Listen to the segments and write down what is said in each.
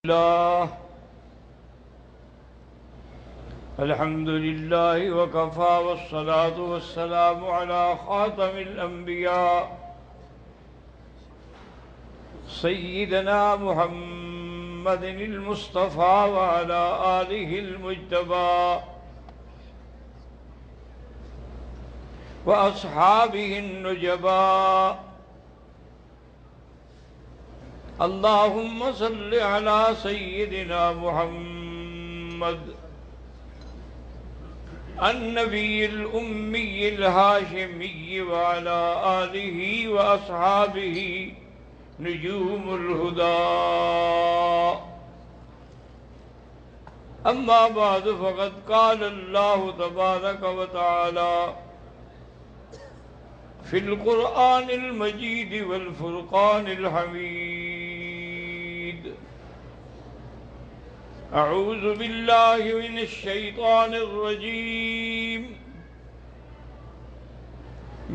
الله الحمد لله وكفى والصلاة والسلام على خاتم الأنبياء سيدنا محمد المصطفى وعلى آله المجتبى وأصحابه النجبى اللهم صل على سيدنا محمد النبي الأمي الهاشمي وعلى آله وأصحابه نجوم الهدى. أما بعد فقد قال الله تبارك وتعالى في القرآن المجيد والفرقان الحميد: أعوذ بالله من الشيطان الرجيم،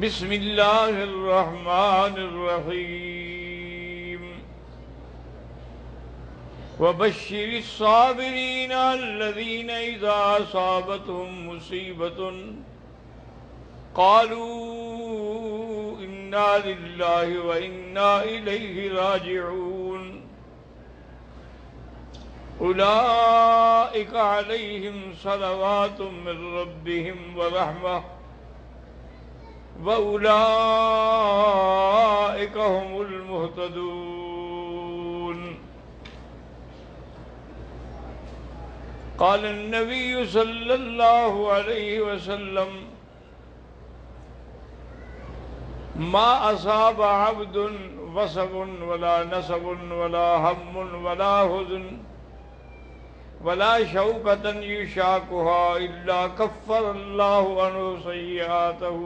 بسم الله الرحمن الرحيم. وبشر الصابرين الذين إذا أصابتهم مصيبة قالوا إنا لله وإنا إليه راجعون أولئك عليهم صلوات من ربهم ورحمة وأولئك هم المهتدون. قال النبي صلى الله عليه وسلم: ما أصاب عبد وصب ولا نصب ولا هم ولا حزن ولا شوكة يشاكها إلا كفر الله عنه سيئاته،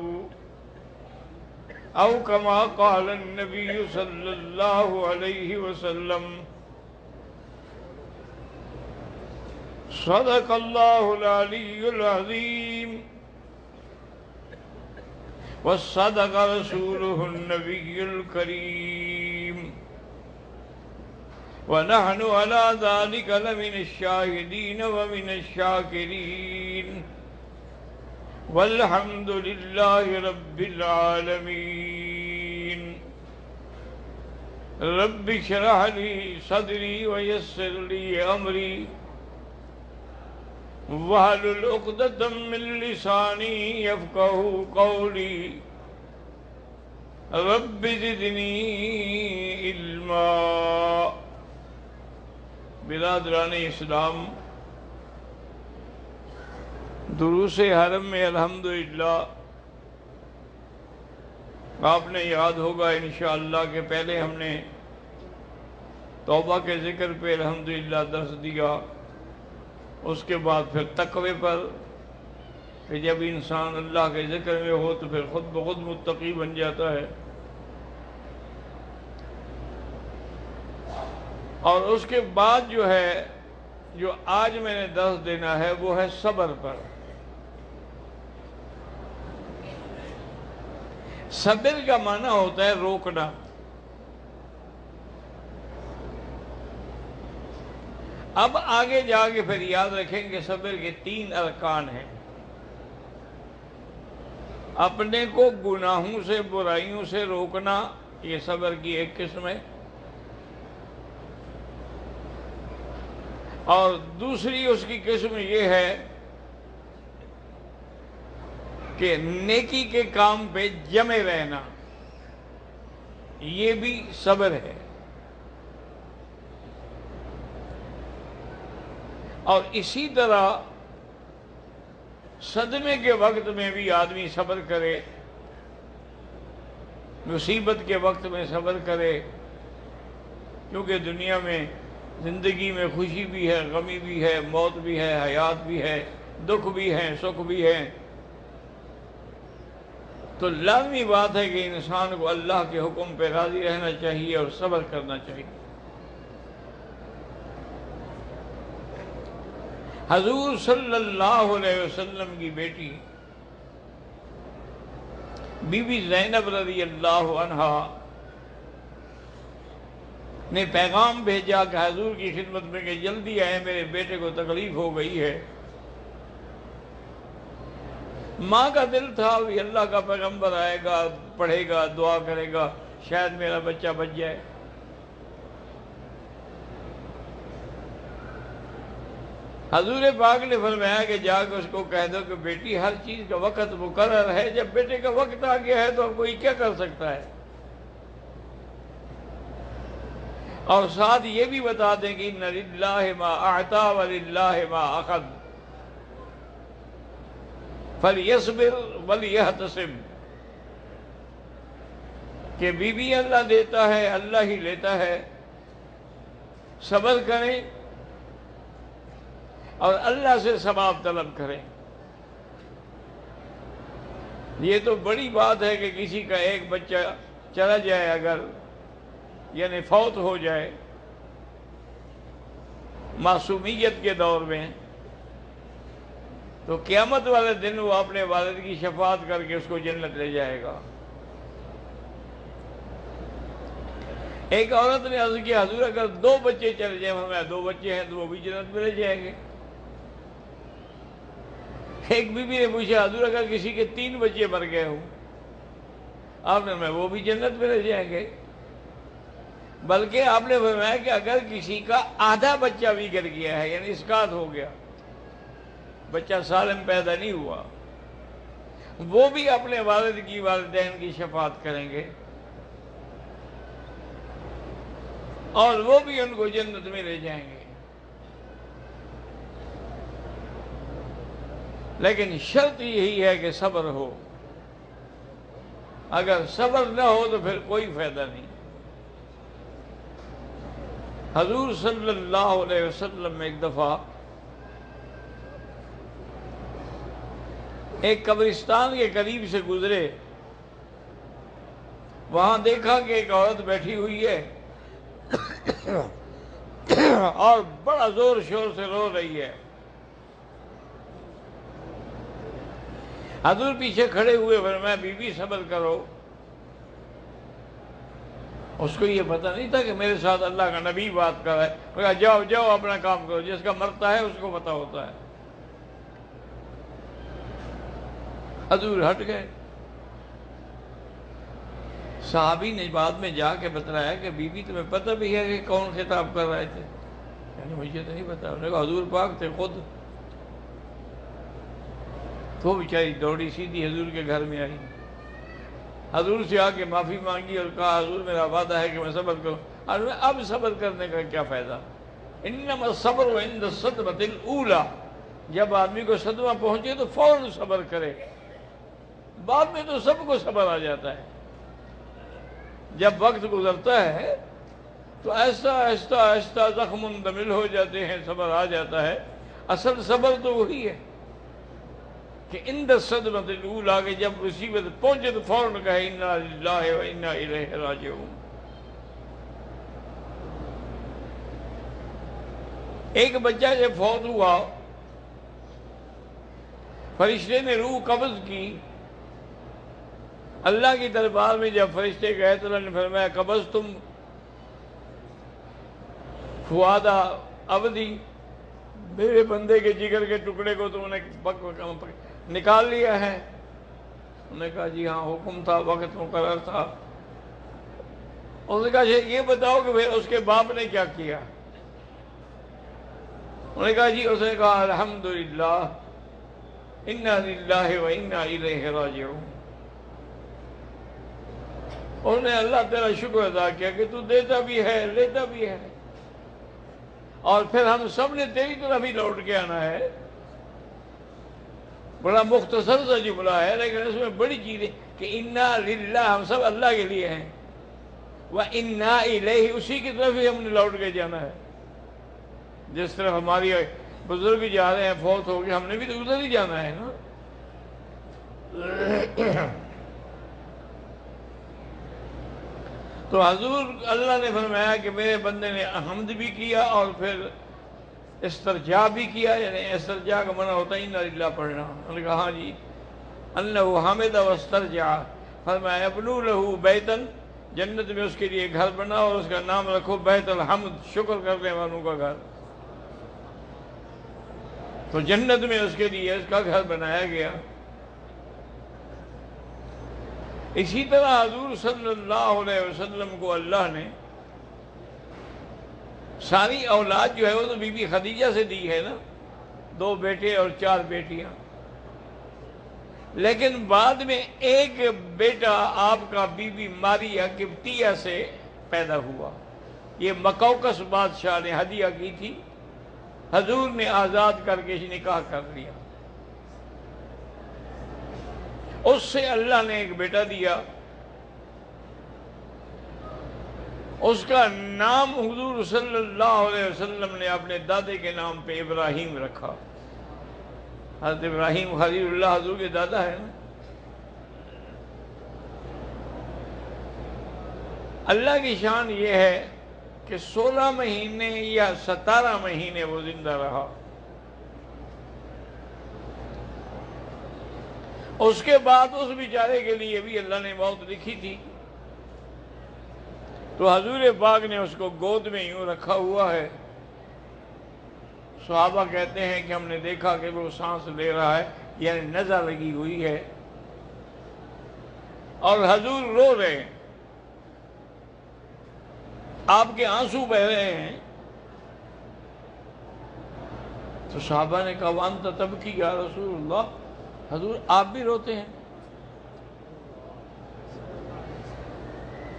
أو كما قال النبي صلى الله عليه وسلم. صدق الله العلي العظيم وصدق رسوله النبي الكريم، ونحن على ذلك لمن الشاهدين ومن الشاكرين، والحمد لله رب العالمين. رب اشرح لي صدري ويسر لي أمري واحلل عقدة من لساني يفقهوا قولي. رب زدني علما. برادران اسلام، دروس حرم میں الحمدللہ آپ نے یاد ہوگا انشاءاللہ کہ پہلے ہم نے توبہ کے ذکر پہ الحمدللہ درس دیا، اس کے بعد پھر تقوی پر کہ جب انسان اللہ کے ذکر میں ہو تو پھر خود بخود متقی بن جاتا ہے، اور اس کے بعد جو آج میں نے درس دینا ہے وہ ہے صبر پر۔ صبر کا معنی ہوتا ہے روکنا۔ اب آگے جا کے پھر یاد رکھیں کہ صبر کے 3 ارکان ہیں۔ اپنے کو گناہوں سے برائیوں سے روکنا، یہ صبر کی ایک قسم ہے، اور دوسری اس کی قسم یہ ہے کہ نیکی کے کام پہ جمے رہنا، یہ بھی صبر ہے۔ اور اسی طرح صدمے کے وقت میں بھی آدمی صبر کرے، مصیبت کے وقت میں صبر کرے، کیونکہ دنیا میں زندگی میں خوشی بھی ہے، غمی بھی ہے، موت بھی ہے، حیات بھی ہے، دکھ بھی ہے، سکھ بھی ہے۔ تو لازمی بات ہے کہ انسان کو اللہ کے حکم پہ راضی رہنا چاہیے اور صبر کرنا چاہیے۔ حضور صلی اللہ علیہ وسلم کی بیٹی بی بی زینب رضی اللہ عنہا نے پیغام بھیجا کہ حضور کی خدمت میں کہ جلدی آئے، میرے بیٹے کو تکلیف ہو گئی ہے۔ ماں کا دل تھا بھی اللہ کا پیغمبر آئے گا، پڑھے گا، دعا کرے گا، شاید میرا بچہ بچ جائے۔ حضور پاک نے فرمایا کہ جا کے اس کو کہہ دو کہ بیٹی ہر چیز کا وقت مقرر ہے، جب بیٹے کا وقت آ گیا ہے تو اب کوئی کیا کر سکتا ہے۔ اور ساتھ یہ بھی بتا دیں کہ اِنَّ لِلَّهِ مَا أَعْطَى وَلِلَّهِ مَا أَخَذَ فَلْيَصْبِرْ وَلْيَحْتَسِبْ، کہ بیوی اللہ دیتا ہے، اللہ ہی لیتا ہے، صبر کریں اور اللہ سے ثواب طلب کریں۔ یہ تو بڑی بات ہے کہ کسی کا ایک بچہ چلا جائے اگر، یعنی فوت ہو جائے معصومیت کے دور میں، تو قیامت والے دن وہ اپنے والد کی شفاعت کر کے اس کو جنت لے جائے گا۔ ایک عورت نے عرض کیا حضور اگر 2 بچے چلے جائیں، ہمیں 2 بچے ہیں تو وہ بھی جنت میں لے جائیں گے۔ ایک بی بی نے پوچھا حضور اگر کسی کے 3 بچے مر گئے ہوں، آپ نے فرمایا وہ بھی جنت میں لے جائیں گے۔ بلکہ آپ نے فرمایا کہ اگر کسی کا آدھا بچہ بھی گر گیا ہے، یعنی اسقاط ہو گیا، بچہ سالم پیدا نہیں ہوا، وہ بھی اپنے والد کی والدین کی شفاعت کریں گے اور وہ بھی ان کو جنت میں لے جائیں گے۔ لیکن شرط یہی ہے کہ صبر ہو، اگر صبر نہ ہو تو پھر کوئی فائدہ نہیں۔ حضور صلی اللہ علیہ وسلم ایک دفعہ ایک قبرستان کے قریب سے گزرے، وہاں دیکھا کہ ایک عورت بیٹھی ہوئی ہے اور بڑا زور شور سے رو رہی ہے۔ حضور پیچھے کھڑے ہوئے فرمایا بی بی صبر کرو۔ اس کو یہ پتہ نہیں تھا کہ میرے ساتھ اللہ کا نبی بات کر رہا ہے۔ کہا جاؤ جاؤ اپنا کام کرو، جس کا مرتا ہے اس کو پتہ ہوتا ہے۔ حضور ہٹ گئے۔ صحابی نے بعد میں جا کے بتلایا کہ بی بی تمہیں پتہ بھی ہے کہ کون خطاب کر رہے تھے؟ یعنی مجھے تو نہیں پتا۔ انہوں نے کہا حضور پاک تھے خود۔ تو بیچاری دوڑی سیدھی حضور کے گھر میں آئی، حضور سے آ کے معافی مانگی اور کہا حضور میرا وعدہ ہے کہ میں صبر کروں۔ اور اب صبر کرنے کا کیا فائدہ؟ انما الصبر عند الصدمۃ الاولی، جب آدمی کو صدمہ پہنچے تو فوراً صبر کرے، بعد میں تو سب کو صبر آ جاتا ہے۔ جب وقت گزرتا ہے تو آہستہ آہستہ آہستہ زخم مندمل ہو جاتے ہیں، صبر آ جاتا ہے۔ اصل صبر تو وہی ہے کہ عند الصدمۃ الاولی، کہ جب مصیبت پہنچے تو فوراً کہے انا للہ و انا الیہ راجعون۔ ایک بچہ جب فوت ہوا، فرشتے نے روح قبض کی، اللہ کی دربار میں جب فرشتے گئے تو اللہ نے فرمایا قبضتم فؤاد عبدی، میرے بندے کے جگر کے ٹکڑے کو تم نے نکال لیا ہے؟ انہوں نے کہا جی ہاں حکم تھا، وقت مقرر تھا۔ انہوں نے کہا یہ بتاؤ کہ اس کے باپ نے کیا کیا؟ انہوں نے کہا جی اس نے کہا الحمدللہ انا للہ و انا الیہ راجعون۔ انہوں نے اللہ تیرا شکر ادا کیا کہ تو دیتا بھی ہے لیتا بھی ہے، اور پھر ہم سب نے تیری طرف ہی لوٹ کے آنا ہے۔ بڑا مختصر سا جملہ ہے لیکن اس میں بڑی چیز ہے کہ انا للہ، ہم سب اللہ کے لیے ہیں، وانا الیہ، اسی کی طرف ہی ہم نے لوٹ کے جانا ہے۔ جس طرف ہماری بزرگ جا رہے ہیں، فوت ہو گئے، ہم نے بھی تو ادھر ہی جانا ہے نا۔ تو حضور اللہ نے فرمایا کہ میرے بندے نے حمد بھی کیا اور پھر استرجاع بھی کیا، یعنی استرجاع کا منع ہوتا ہے انا للہ پڑھنا۔ انہوں نے کہا ہاں جی، انہ حمد واسترجع، فرمایا ابنوا لہ بیتا جنت میں اس کے لیے گھر بنا اور اس کا نام رکھو بیت الحمد، شکر کرنے والوں کا گھر۔ تو جنت میں اس کے لیے اس کا گھر بنایا گیا۔ اسی طرح حضور صلی اللہ علیہ وسلم کو اللہ نے ساری اولاد جو ہے وہ تو بی بی خدیجہ سے دی ہے نا، 2 بیٹے اور 4 بیٹیاں، لیکن بعد میں ایک بیٹا آپ کا بی بی ماریہ قبطیہ سے پیدا ہوا۔ یہ مقوقس بادشاہ نے ہدیہ کی تھی، حضور نے آزاد کر کے نکاح کر لیا۔ اس سے اللہ نے ایک بیٹا دیا، اس کا نام حضور صلی اللہ علیہ وسلم نے اپنے دادے کے نام پہ ابراہیم رکھا۔ حضرت ابراہیم خلیل اللہ حضور کے دادا ہے نا۔ اللہ کی شان یہ ہے کہ 16 مہینے یا 17 مہینے وہ زندہ رہا۔ اس کے بعد اس بیچارے کے لیے بھی اللہ نے موت لکھی تھی، تو حضور پاک نے اس کو گود میں یوں رکھا ہوا ہے۔ صحابہ کہتے ہیں کہ ہم نے دیکھا کہ وہ سانس لے رہا ہے، یعنی نزع لگی ہوئی ہے، اور حضور رو رہے ہیں، آپ کے آنسو بہ رہے ہیں۔ تو صحابہ نے کہا وانت تبکی یا رسول اللہ، حضور آپ بھی روتے ہیں؟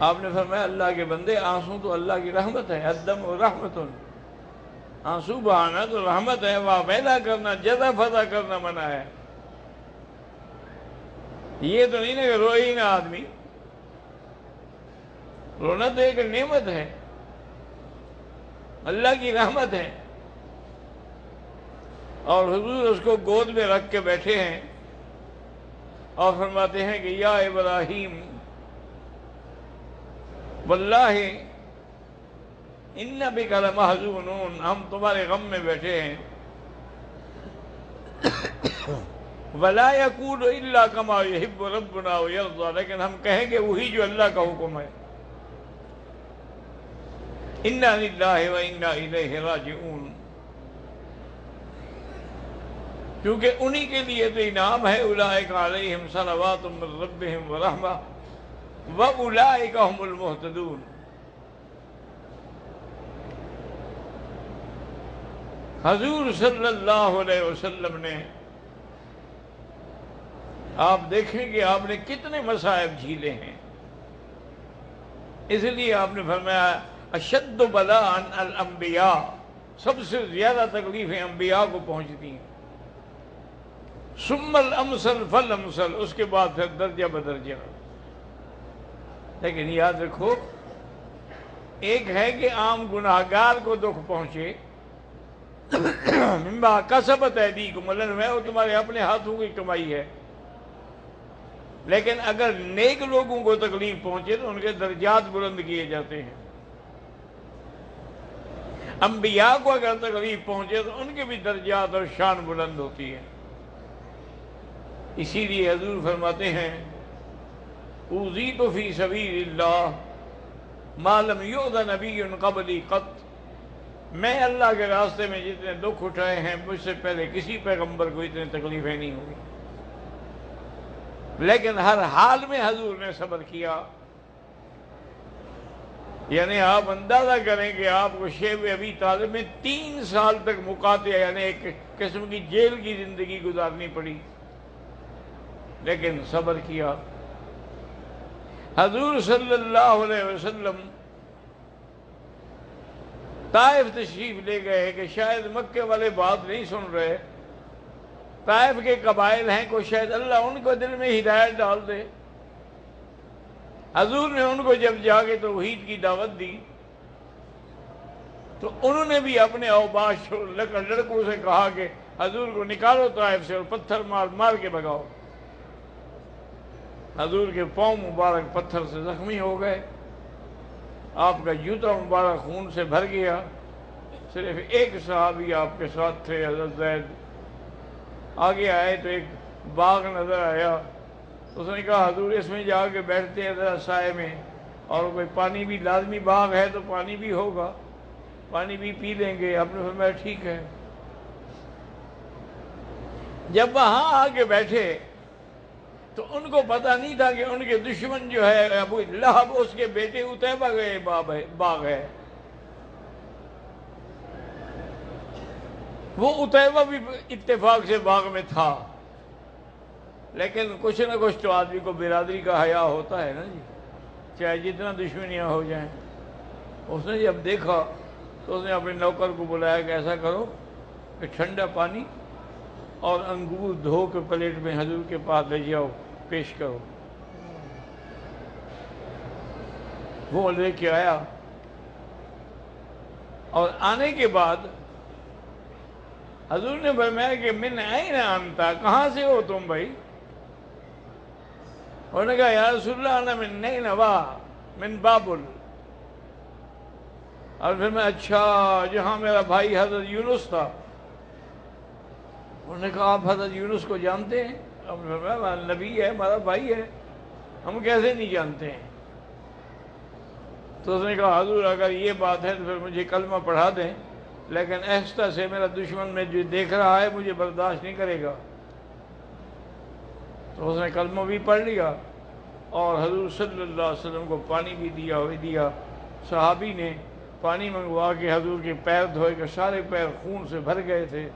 آپ نے فرمایا اللہ کے بندے، آنسو تو اللہ کی رحمت ہے، الدم رحمت، آنسو بہانا تو رحمت ہے، واہ پیدا کرنا جزا فضا کرنا منع ہے۔ یہ تو نہیں نا کہ روئے ہی نا آدمی، رونا تو ایک نعمت ہے، اللہ کی رحمت ہے۔ اور حضور اس کو گود میں رکھ کے بیٹھے ہیں اور فرماتے ہیں کہ یا ابراہیم واللہ ان بک لمحزونون، ہم تمہارے غم میں بیٹھے ہیں، ولا یکون الا کما یحب ربنا ویرضی، لیکن ہم کہیں گے وہی جو اللہ کا حکم ہے، انا للہ و انا الیہ راجعون، کیونکہ انہی کے لیے تو انعام ہے، اولئک علیہم صلوات من ربہم ورحمہ واولئک هم المہتدون۔ حضور صلی اللہ علیہ وسلم نے، آپ دیکھیں کہ آپ نے کتنے مصائب جھیلے ہیں، اس لیے آپ نے فرمایا اشد بلاء الانبیاء، سب سے زیادہ تکلیفیں انبیاء کو پہنچتی ہیں، ثم الامثل فالامثل، اس کے بعد پھر درجہ بدرجہ۔ لیکن یاد رکھو، ایک ہے کہ عام گناہگار کو دکھ پہنچے، مما کسبت ایدیکم، وہ تمہارے اپنے ہاتھوں کی کمائی ہے، لیکن اگر نیک لوگوں کو تکلیف پہنچے تو ان کے درجات بلند کیے جاتے ہیں۔ انبیاء کو اگر تکلیف پہنچے تو ان کے بھی درجات اور شان بلند ہوتی ہے۔ اسی لیے حضور فرماتے ہیں اوذیت فی سبیل اللہ ما لم یؤذ نبی قبلی قط، میں اللہ کے راستے میں جتنے دکھ اٹھائے ہیں مجھ سے پہلے کسی پیغمبر کو اتنے تکلیفیں نہیں ہوئی، لیکن ہر حال میں حضور نے صبر کیا۔ یعنی آپ اندازہ کریں کہ آپ کو شیب ابی طالب میں 3 سال تک مقاطع، یعنی ایک قسم کی جیل کی زندگی گزارنی پڑی، لیکن صبر کیا۔ حضور صلی اللہ علیہ وسلم طائف تشریف لے گئے کہ شاید مکے والے بات نہیں سن رہے، طائف کے قبائل ہیں، کو شاید اللہ ان کو دل میں ہدایت ڈال دے۔ حضور نے ان کو جب جا کے توحید کی دعوت دی تو انہوں نے بھی اپنے اوباش لڑکوں سے کہا کہ حضور کو نکالو طائف سے اور پتھر مار مار کے بھگاؤ۔ حضور کے پاؤں مبارک پتھر سے زخمی ہو گئے، آپ کا جوتا مبارک خون سے بھر گیا، صرف ایک صحابی آپ کے ساتھ تھے، حضرت زید۔ آگے آئے تو ایک باغ نظر آیا، اس نے کہا حضور اس میں جا کے بیٹھتے ہیں ذرا سائے میں، اور کوئی پانی بھی لازمی باغ ہے تو پانی بھی ہوگا، پانی بھی پی لیں گے۔ آپ نے فرمایا ٹھیک ہے۔ جب وہاں آ کے بیٹھے تو ان کو پتہ نہیں تھا کہ ان کے دشمن جو ہے ابو لہب، اس کے بیٹے عتیبہ کا باغ ہے۔ وہ عتیبہ بھی اتفاق سے باغ میں تھا، لیکن کچھ نہ کچھ تو آدمی کو برادری کا حیا ہوتا ہے نا جی، چاہے جتنا دشمنیاں ہو جائیں۔ اس نے جب دیکھا تو اس نے اپنے نوکر کو بلایا کہ ایسا کرو کہ ٹھنڈا پانی اور انگور دھو کے پلیٹ میں حضور کے پاس لے جاؤ، پیش کرو۔ وہ لے کے آیا، اور آنے کے بعد حضور نے فرمایا کہ من این انت، کہاں سے ہو تم بھائی؟ انہوں نے کہا یا رسول اللہ انا من نینوا من بابل۔ اور پھر میں اچھا جہاں میرا بھائی حضرت یونس تھا۔ انہوں نے کہا آپ حضرت یونس کو جانتے ہیں؟ نبی ہے، ہمارا بھائی ہے، ہم کیسے نہیں جانتے ہیں؟ تو اس نے کہا حضور اگر یہ بات ہے تو پھر مجھے کلمہ پڑھا دیں، لیکن آہستہ سے میرا دشمن میں جو دیکھ رہا ہے مجھے برداشت نہیں کرے گا۔ تو اس نے کلمہ بھی پڑھ لیا، اور حضور صلی اللہ علیہ وسلم کو پانی بھی دیا۔ صحابی نے پانی منگوا کے حضور کے پیر دھوئے کہ سارے پیر خون سے بھر گئے تھے،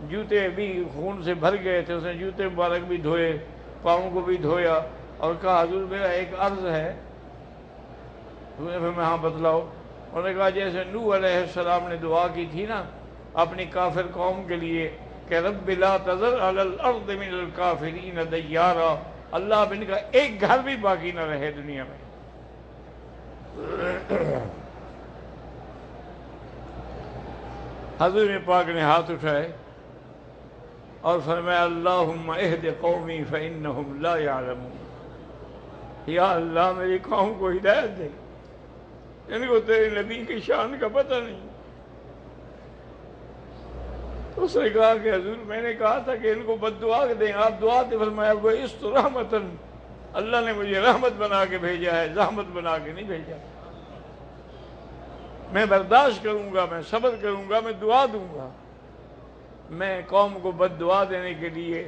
جوتے بھی خون سے بھر گئے تھے۔ اس نے جوتے مبارک بھی دھوئے، پاؤں کو بھی دھویا، اور کہا حضور میرا ایک عرض ہے۔ پھر میں ہاں بتلاؤ۔ انہوں نے کہا جیسے نوح علیہ السلام نے دعا کی تھی نا اپنی کافر قوم کے لیے کہ رب لا تذر علی الارض من الکافرین دیارا، اللہ اب ان کا ایک گھر بھی باقی نہ رہے دنیا میں۔ حضور پاک نے ہاتھ اٹھائے اور فرمایا اللہم اہد قومی فإنہم لا یعلمون، یا اللہ میری قوم کو ہدایت دے، ان کو تیرے نبی کی شان کا پتہ نہیں۔ تو اس نے کہا کہ حضور میں نے کہا تھا کہ ان کو بد دعا دیں، آپ دعا دے۔ فرمایا وہ اس تو رحمتن، اللہ نے مجھے رحمت بنا کے بھیجا ہے، زحمت بنا کے نہیں بھیجا۔ میں برداشت کروں گا، میں صبر کروں گا، میں دعا دوں گا، میں قوم کو بد دعا دینے کے لیے،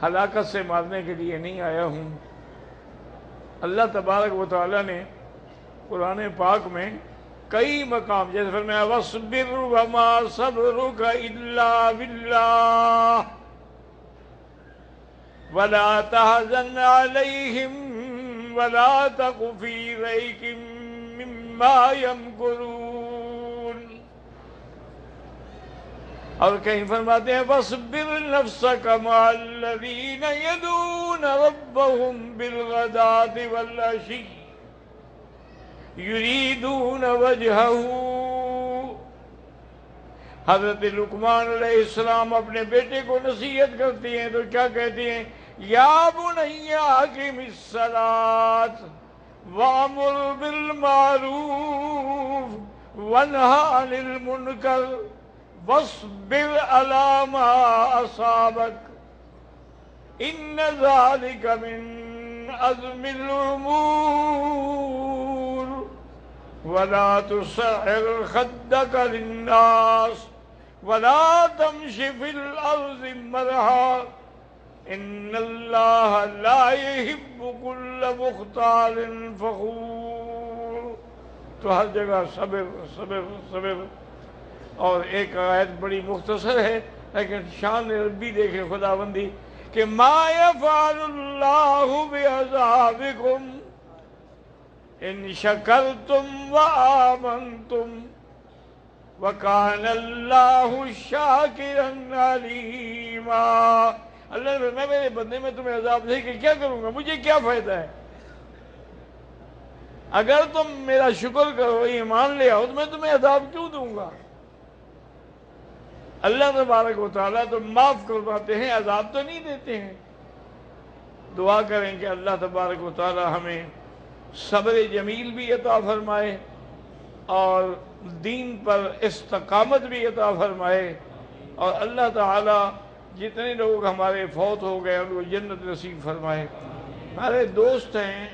ہلاکت سے مارنے کے لیے نہیں آیا ہوں۔ اللہ تبارک و تعالیٰ نے قرآن پاک میں کئی مقام جیسے فرمایا وَاصْبِرْ وَمَا صَبْرُكَ إِلَّا بِاللَّهِ وَلَا تَحْزَنْ عَلَيْهِمْ وَلَا تَقُ فِي ضَيْقٍ مِّمَّا يَمْكُرُونَ۔ اور کہیں فرماتے ہیں وَاصْبِرْ نَفْسَكَ مَعَ الَّذِينَ يَدْعُونَ رَبَّهُمْ بِالْغَدَاةِ وَالْعَشِيِّ یریدون وجہہ۔ حضرت لقمان علیہ السلام اپنے بیٹے کو نصیحت کرتی ہیں تو کیا کہتی ہیں؟ یا بنی اقم الصلاۃ وامر بالمعروف وانہی عن المنکر واصبر علی ما اصابک ان ذلک من عزم الامور ولا تصعر خدك للناس ولا تمش في الأرض مرحا ان اللہ لا يحب كل مختال فخور۔ تو ہر جگہ صبر صبر صبر۔ اور ایک آیت بڑی مختصر ہے لیکن شان ربی دیکھیں خداوندی کہ ما يفعل اللہ بعذابکم ان شکرتم وآمنتم وکان اللہ شاکرا علیما۔ اللہ نے میں میرے بندے میں تمہیں عذاب دے کے کیا کروں گا، مجھے کیا فائدہ ہے؟ اگر تم میرا شکر کرو، ایمان لے آؤ تو میں تمہیں عذاب کیوں دوں گا؟ اللہ تبارک و تعالیٰ تو معاف کرواتے ہیں، عذاب تو نہیں دیتے ہیں۔ دعا کریں کہ اللہ تبارک و تعالیٰ ہمیں صبر جمیل بھی عطا فرمائے اور دین پر استقامت بھی عطا فرمائے، اور اللہ تعالیٰ جتنے لوگ ہمارے فوت ہو گئے ان کو جنت نصیب فرمائے۔ ہمارے دوست ہیں